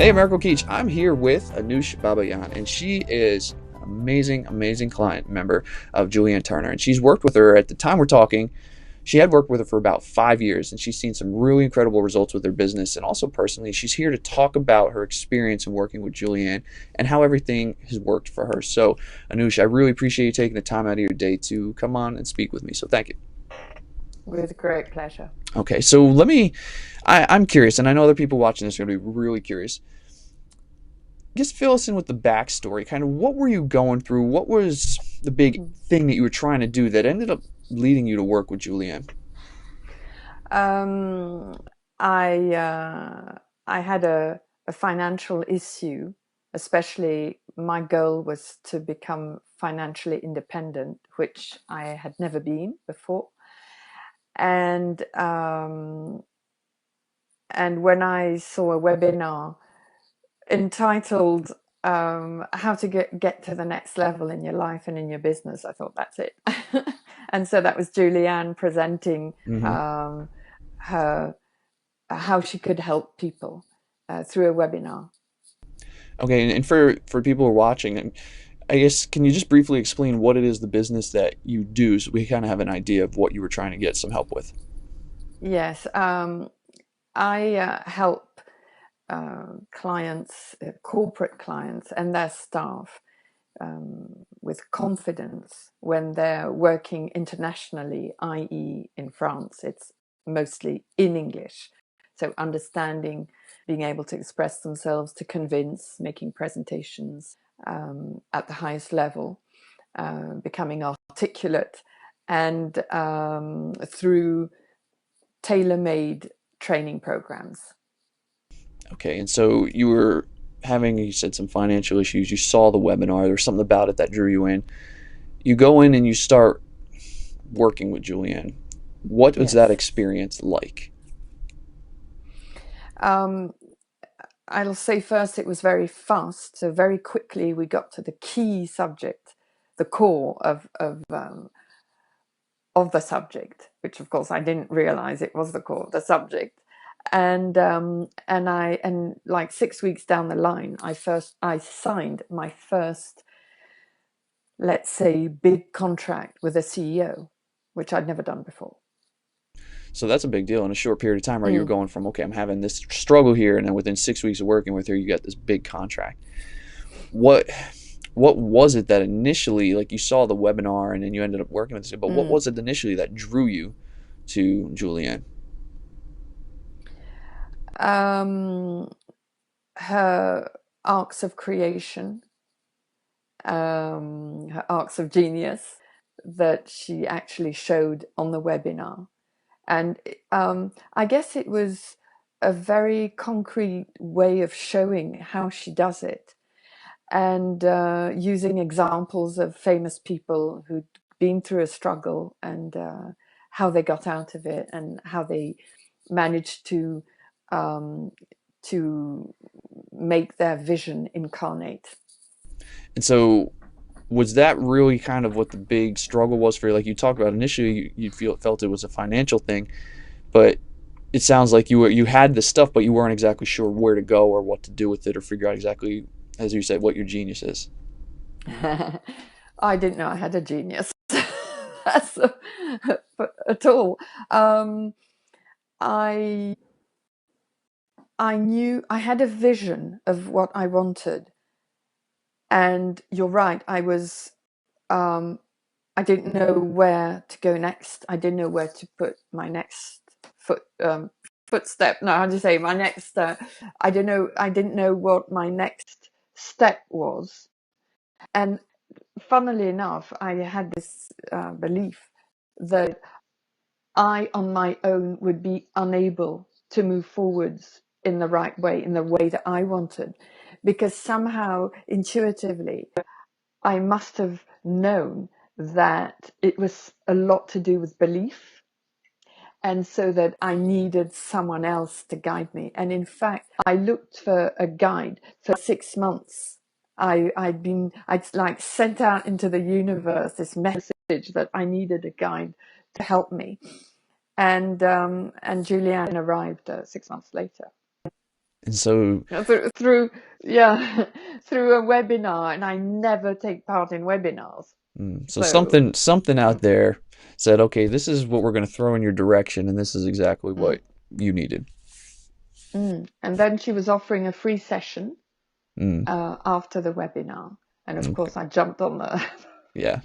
Hey, Miracle Keach. I'm here with Anouche Babayan, and she is an amazing, amazing client member of Julianne Turner. And she's worked with her at the time we're talking. She had worked with her for about 5 years, and she's seen some really incredible results with her business and also personally. She's here to talk about her experience in working with Julianne and how everything has worked for her. So, Anouche, I really appreciate you taking the time out of your day to come on and speak with me. So, thank you. With great pleasure. Okay, so I'm curious, and I know other people watching this are going to be really curious. Just fill us in with the backstory. Kind of what were you going through? What was the big thing that you were trying to do that ended up leading you to work with Julianne? Um, I had a financial issue, especially my goal was to become financially independent, which I had never been before. And and when I saw a webinar entitled "How to get to the next level in your life and in your business," I thought that's it. And so that was Julianne presenting Hmm. um, her how she could help people through a webinar. Okay, and for people who are watching, I guess can you just briefly explain what it is the business that you do, so we kind of have an idea of what you were trying to get some help with? Yes, I help clients, corporate clients, and their staff with confidence when they're working internationally, i.e., in France. It's mostly in English. So, understanding, being able to express themselves, to convince, making presentations at the highest level, becoming articulate, and through tailor made training programs. Okay, and so you were having, you said, some financial issues. You saw the webinar. There was something about it that drew you in. You go in and you start working with Julianne. What was that Yes. experience like? Um, I'll say first it was very fast. So very quickly we got to the key subject, the core of the subject, which of course I didn't realize it was the core of the subject. And like 6 weeks down the line, I signed my first, let's say, big contract with a CEO, which I'd never done before. So that's a big deal in a short period of time, right? You're Mm, going from, okay, I'm having this struggle here, and then within 6 weeks of working with her, you got this big contract. What what was it that initially, like you saw the webinar and then you ended up working with this, but what mm. was it initially that drew you to Julianne? Um, Her arcs of creation, her arcs of genius that she actually showed on the webinar. And I guess it was a very concrete way of showing how she does it and using examples of famous people who'd been through a struggle and how they got out of it and how they managed um, to make their vision incarnate. And so was that really kind of what the big struggle was for you? Like you talked about initially, you felt it was a financial thing, but it sounds like you had the stuff, but you weren't exactly sure where to go or what to do with it or figure out exactly, as you said, what your genius is. I didn't know I had a genius. That's at all. Um, I I knew I had a vision of what I wanted, and you're right. Um, I didn't know where to go next. I didn't know where to put my next footstep. No, how do you say my next? I don't know. I didn't know what my next step was, and funnily enough, I had this belief that I, on my own, would be unable to move forwards in the right way, in the way that I wanted, because somehow intuitively I must have known that it was a lot to do with belief, and so that I needed someone else to guide me. And in fact, I looked for a guide for 6 months. I'd like sent out into the universe this message that I needed a guide to help me. And Julianne arrived 6 months later. And so, through yeah, through a webinar, and I never take part in webinars. so So something out there said, okay, this is what we're going to throw in your direction, and this is exactly mm, what you needed. and then she was offering a free session Mm, after the webinar, and of okay. course I jumped on the Yeah.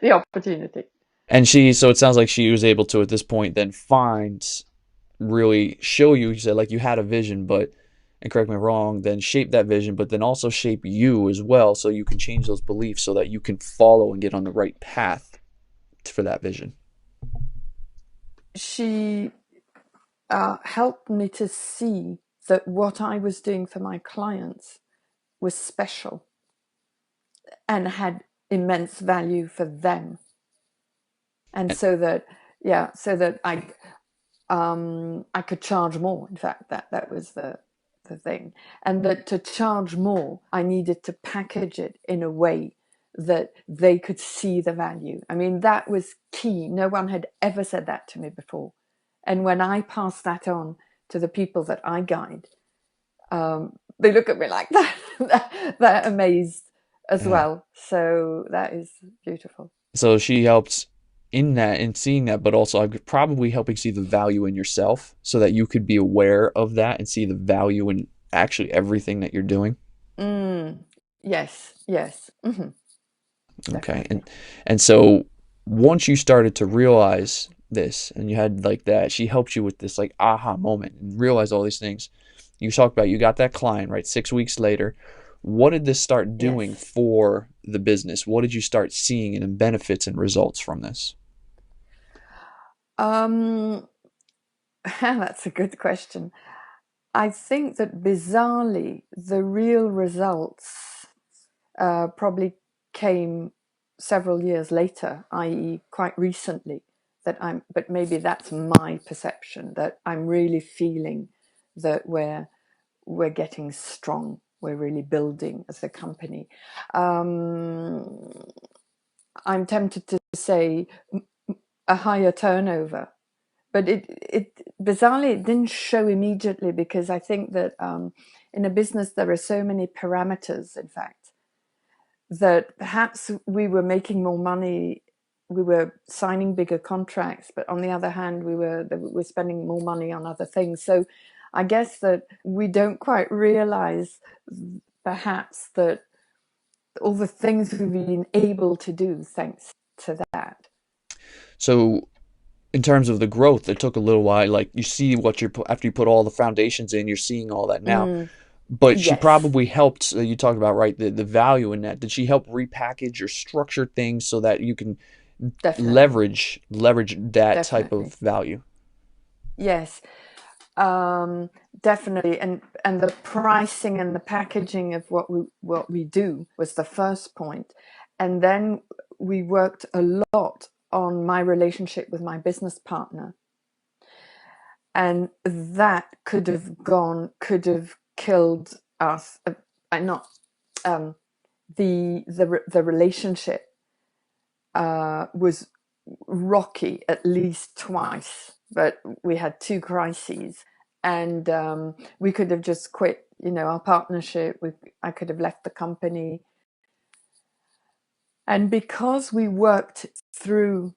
the opportunity. And so it sounds like she was able to, at this point, then really show you, you said like you had a vision, but, and correct me if I'm wrong, then shape that vision, but then also shape you as well so you can change those beliefs so that you can follow and get on the right path for that vision. She helped me to see that what I was doing for my clients was special and had immense value for them. And And, so that, yeah, so that I could charge more. In fact, that was the thing. And that to charge more, I needed to package it in a way that they could see the value. I mean, that was key. No one had ever said that to me before. And when I pass that on to the people that I guide, they look at me like that. They're amazed as yeah. well. So that is beautiful. So she helped in that and seeing that, but also probably helping see the value in yourself so that you could be aware of that and see the value in actually everything that you're doing. Mm, yes, yes, Okay. definitely. And so once you started to realize this and you had like that, she helped you with this like aha moment and realize all these things. You talked about you got that client, right? 6 weeks later. What did this start doing Yes. for the business? What did you start seeing in benefits and results from this? Um, that's a good question. I think that bizarrely, the real results probably came several years later, i.e., quite recently. But maybe that's my perception that I'm really feeling that we're getting strong. We're really building as a company. Um, I'm tempted to say a higher turnover, but it bizarrely it didn't show immediately because I think that in a business there are so many parameters, in fact, that perhaps we were making more money, we were signing bigger contracts, but on the other hand we're spending more money on other things. So I guess that we don't quite realize perhaps that all the things we've been able to do thanks to that. So in terms of the growth, it took a little while. Like you see what after you put all the foundations in, you're seeing all that now. Mm, But she yes, probably helped. You talked about right the value in that. Did she help repackage or structure things so that you can definitely, leverage that type of definitely. value? Yes, definitely. And the pricing and the packaging of what we do was the first point, and then we worked a lot on my relationship with my business partner, and that could have killed us. Not the relationship was rocky at least twice, but we had two crises, and we could have just quit. Our partnership. I could have left the company, and because we worked through,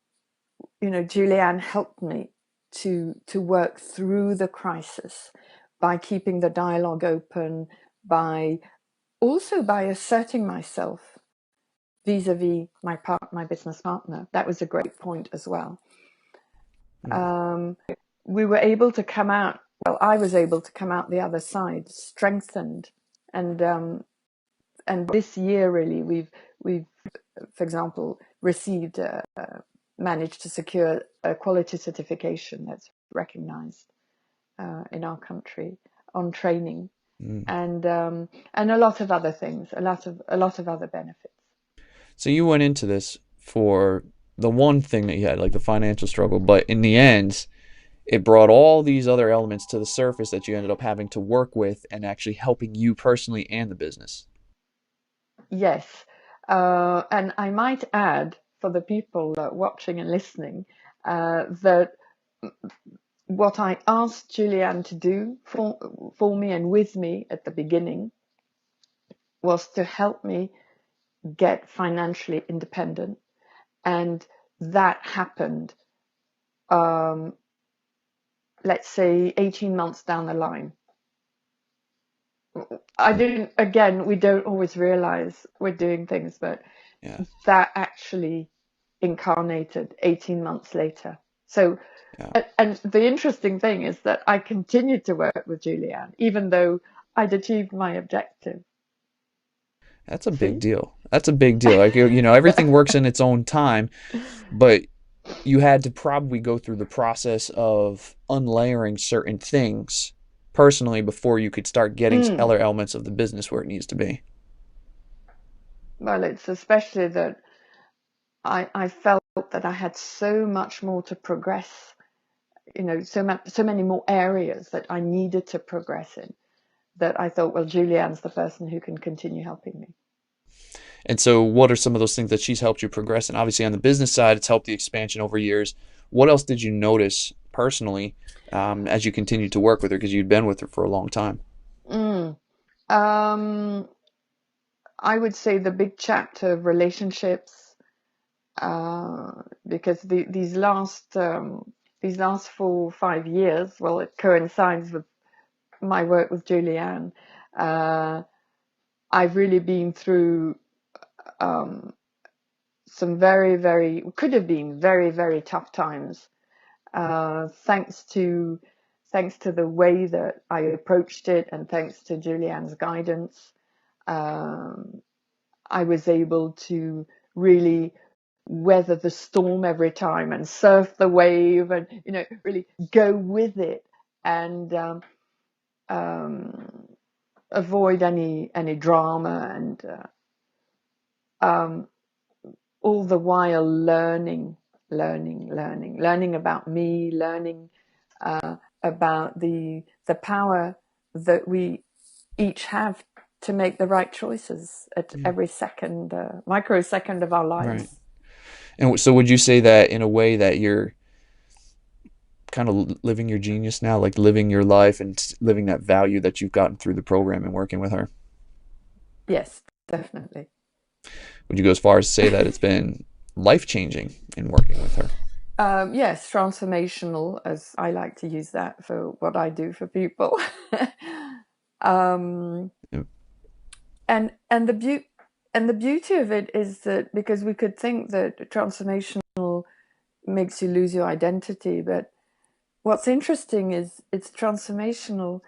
Julianne helped me to work through the crisis by keeping the dialogue open, by also by asserting myself vis-a-vis my business partner. That was a great point as well. Mm. um, we were able to come out. Well, I was able to come out the other side strengthened, and this year really we've for example received managed to secure a quality certification that's recognized in our country on training, Mm. and a lot of other things, a lot of other benefits. So you went into this for the one thing that you had, like the financial struggle, but in the end, it brought all these other elements to the surface that you ended up having to work with and actually helping you personally and the business. Yes, and I might add for the people watching and listening that what I asked Julianne to do for me and with me at the beginning was to help me get financially independent. And that happened, um, let's say, 18 months down the line. I didn't, again, we don't always realize we're doing things, but Yeah. that actually incarnated 18 months later. So, Yeah. and the interesting thing is that I continued to work with Julianne, even though I'd achieved my objective. That's a big See? deal. That's a big deal. Like, everything works in its own time, but you had to probably go through the process of unlayering certain things personally before you could start getting Mm. other elements of the business where it needs to be. Well, it's especially that I felt that I had so much more to progress, so many more areas that I needed to progress in, that I thought, well, Julianne's the person who can continue helping me. And so, what are some of those things that she's helped you progress? And obviously, on the business side, it's helped the expansion over years. What else did you notice personally as you continued to work with her because you'd been with her for a long time? Mm. Um, I would say the big chapter of relationships, because these last 4 or 5 years, well, it coincides with my work with Julianne. Uh, I've really been through um, some could have been very, very tough times. Thanks to the way that I approached it, and thanks to Julianne's guidance, um, I was able to really weather the storm every time and surf the wave, and really go with it, and um, avoid any drama, and um, all the while learning about me, learning about the power that we each have to make the right choices at Yeah. every second, microsecond of our Right. lives. And so, would you say that in a way that you're kind of living your genius now, like living your life and living that value that you've gotten through the program and working with her? Yes, definitely. Would you go as far as to say that it's been life changing in working with her? Yes, transformational, as I like to use that for what I do for people. um, Yeah. and the beauty of it is that, because we could think that transformational makes you lose your identity, but what's interesting is it's transformational,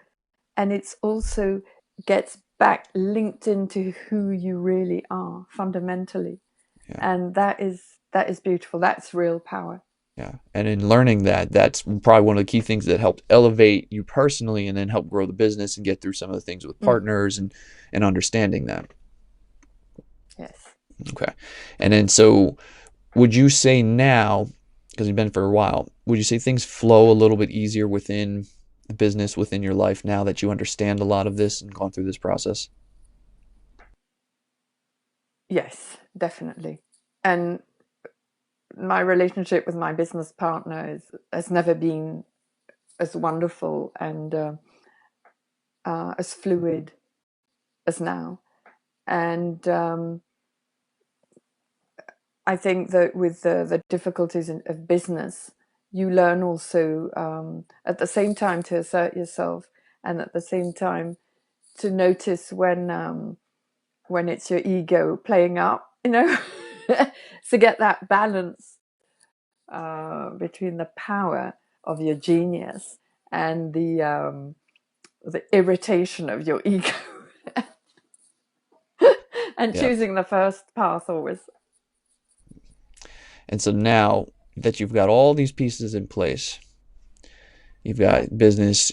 and it's also gets back linked into who you really are fundamentally, Yeah. and that is beautiful. That's real power. Yeah. And in learning that, that's probably one of the key things that helped elevate you personally and then help grow the business and get through some of the things with Mm, partners and understanding that. yes. Okay. And then so would you say now, because you've been for a while, would you say things flow a little bit easier within the business, within your life now that you understand a lot of this and gone through this process? Yes, definitely. And my relationship with my business partner has never been as wonderful and as fluid as now. And I think that with the difficulties of business, you learn also, at the same time, to assert yourself, and at the same time to notice when it's your ego playing up, to get that balance between the power of your genius and the irritation of your ego, and Yeah. choosing the first path always. And so now that you've got all these pieces in place, you've got business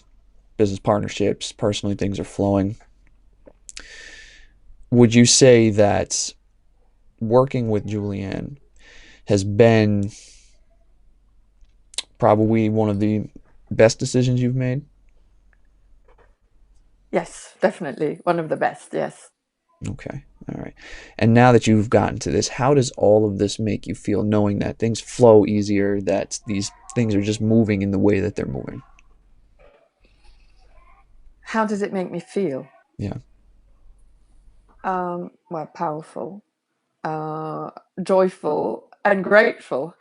partnerships, personally things are flowing. Would you say that working with Julianne has been probably one of the best decisions you've made? Yes, definitely one of the best. Yes. Okay. All right. And now that you've gotten to this, how does all of this make you feel knowing that things flow easier, that these things are just moving in the way that they're moving? How does it make me feel? Yeah. Well, powerful, uh, joyful, and grateful.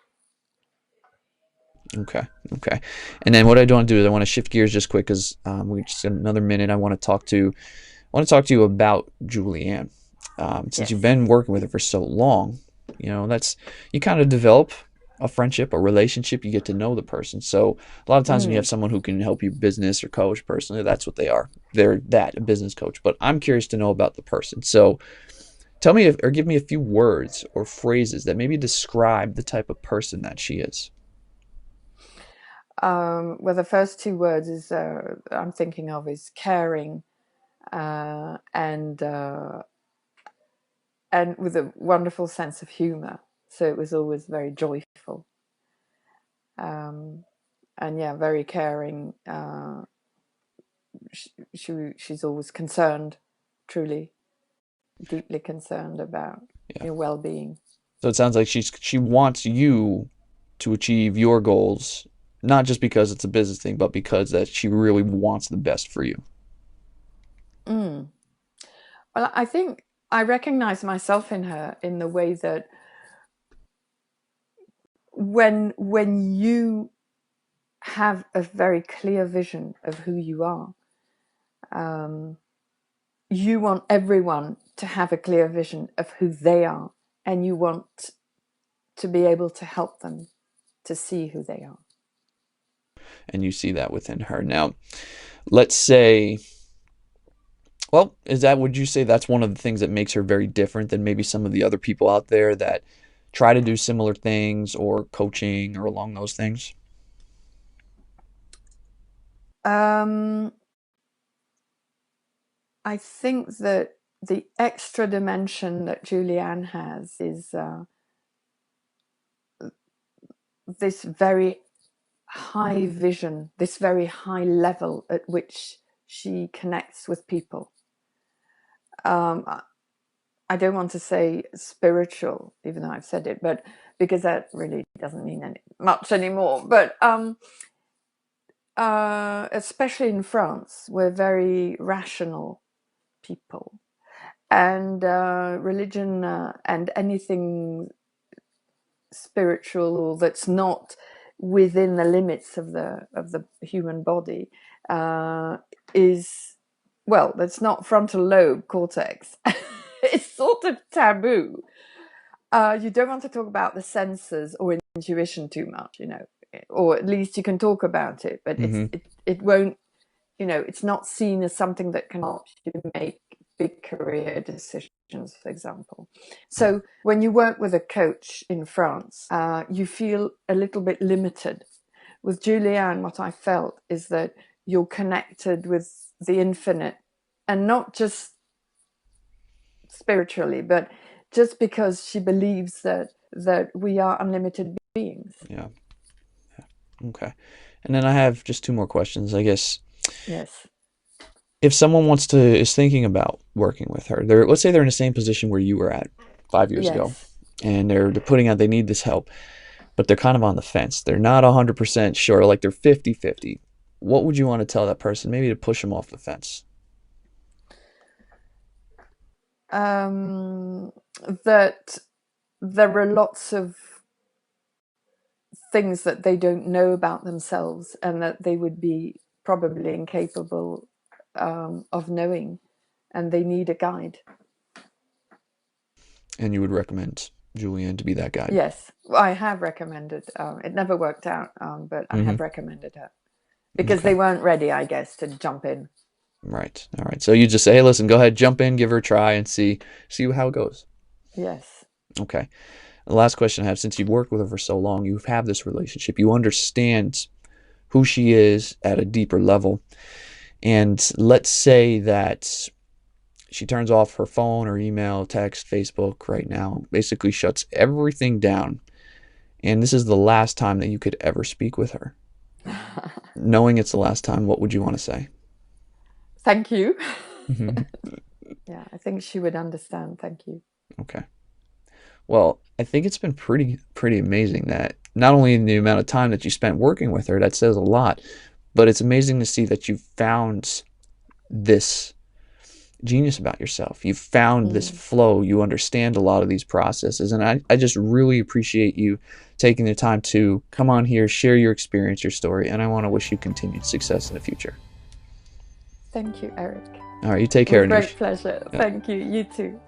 Okay. Okay. And then what I don't want to do is I want to shift gears just quick because we just got another minute. I want to talk to you about Julianne. Since you've Yes. been working with her for so long, that's you kind of develop a friendship, a relationship. You get to know the person. So a lot of times when you have Mm. someone who can help you business or coach personally, that's what they are. They're a business coach. But I'm curious to know about the person. So tell me or give me a few words or phrases that maybe describe the type of person that she is. Well, the first two words is I'm thinking of is caring, and with a wonderful sense of humor. So it was always very joyful, um, and yeah, very caring. She's always concerned, truly, deeply concerned about Yeah. your well-being. So it sounds like she wants you to achieve your goals, not just because it's a business thing, but because that she really wants the best for you. Mm. Well, I think I recognize myself in her in the way that when you have a very clear vision of who you are, um, you want everyone to have a clear vision of who they are, and you want to be able to help them to see who they are. And you see that within her. Now, let's say, well, would you say that's one of the things that makes her very different than maybe some of the other people out there that try to do similar things or coaching or along those things? Um, I think that the extra dimension that Julianne has is this very high vision, this very high level at which she connects with people. Um, I don't want to say spiritual, even though I've said it, but because that really doesn't mean much anymore. But especially in France, we're very rational people, and religion and anything spiritual or that's not within the limits of the human body uh, is, well, that's not frontal lobe cortex. It's sort of taboo. You don't want to talk about the senses or intuition too much, or at least you can talk about it, but Mm-hmm. it won't, it's not seen as something that can help you make big career decisions, for example. Right. So when you work with a coach in France, you feel a little bit limited. With Julianne, what I felt is that you're connected with the infinite, and not just spiritually, but just because she believes that we are unlimited beings. Yeah. Okay. And then I have just two more questions. I guess Yes. if someone is thinking about working with her, let's say they're in the same position where you were at 5 years ago, Yes. and they're putting out they need this help, but they're kind of on the fence. They're not 100% sure, like they're 50-50. What would you want to tell that person maybe to push them off the fence? um, that there are lots of things that they don't know about themselves and that they would be probably incapable of knowing, and they need a guide. And you would recommend Julianne to be that guide. Yes, I have recommended. It never worked out, but I Mm-hmm. have recommended her because Okay. they weren't ready, I guess, to jump in. Right. All right. So you just say, hey, listen, go ahead, jump in, give her a try, and see how it goes. Yes. Okay. The last question I have, since you've worked with her for so long, you have this relationship, you understand who she is at a deeper level. And let's say that she turns off her phone or email, text, Facebook right now, basically shuts everything down. And this is the last time that you could ever speak with her. Knowing it's the last time, what would you want to say? Thank you. Mm-hmm. Yeah, I think she would understand. Thank you. Okay. Well, I think it's been pretty amazing that not only in the amount of time that you spent working with her, that says a lot, but it's amazing to see that you found this genius about yourself. You found this Mm. flow. You understand a lot of these processes. And I just really appreciate you taking the time to come on here, share your experience, your story. And I want to wish you continued success in the future. Thank you, Eric. All right, you take care, With great Anouche. pleasure. Yep. Thank you. You too.